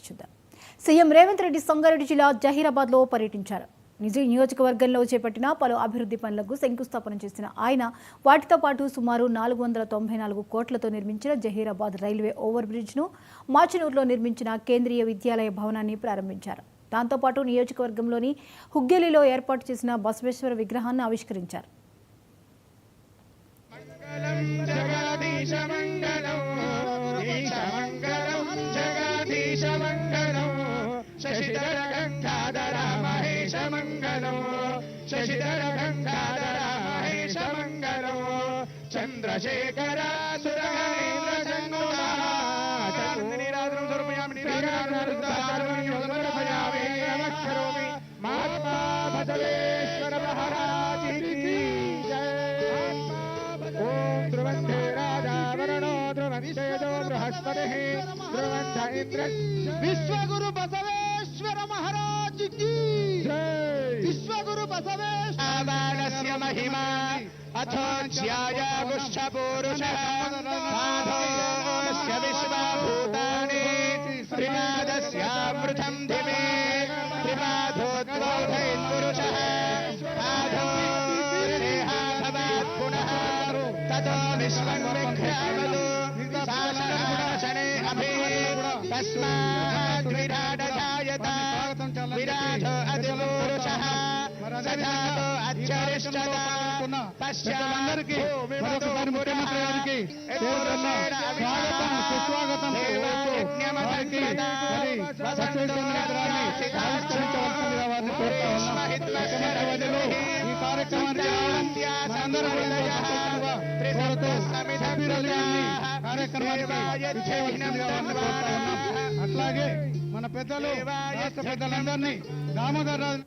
చూద్దాం. సీఎం రేవంత్ రెడ్డి సంగారెడ్డి జిల్లా జహీరాబాద్లో పర్యటించారు. నియోజకవర్గంలో చేపట్టిన పలు అభివృద్ధి పనులకు శంకుస్థాపన చేసిన ఆయన వాటితో పాటు సుమారు 494 కోట్లతో నిర్మించిన జహీరాబాద్ రైల్వే ఓవర్ బ్రిడ్జ్ను, మాచనూరులో నిర్మించిన కేంద్రీయ విద్యాలయ భవనాన్ని ప్రారంభించారు. దాంతోపాటు నియోజకవర్గంలోని హుగ్గేలిలో ఏర్పాటు చేసిన బసవేశ్వర విగ్రహాన్ని ఆవిష్కరించారు. చంద్రశేఖర మహాత్మా బసవేశ్వర మహారాజ్ కీ జై. ఓం ధ్రువంతే రాజా వరుణో ధ్రువంతేజో బృహస్పతిః ధ్రువంత ఇంద్ర. విశ్వగురు బసవేశ్వర మహారాజ్ కీ జై. విశ్వగురు బసవేశ్వర మహిమా అథోజ్యాయ గుష్ఠపూరుషః సాధోస్య విశ్వభూతాని త్రిపాదస్యామృతం ధిమే త్రిపాదోద్బోధయత్పురుషః సాధోరేహాభవాత్ పునః తతో విశ్వం విఖ్యామతు శాసనాశనే అభి తస్మాత్ విరాడధాయత విరాజో అతిపురుషః సజాతో అచ్చరిష్టత అందరికీ మరొకసారి ముఖ్యమంత్రి గారికి సుస్వాగతం ఈ కార్యక్రమానికి అట్లాగే మన పెద్దలు రాష్ట్ర పెద్దలందరినీ దామోదర్ రాజు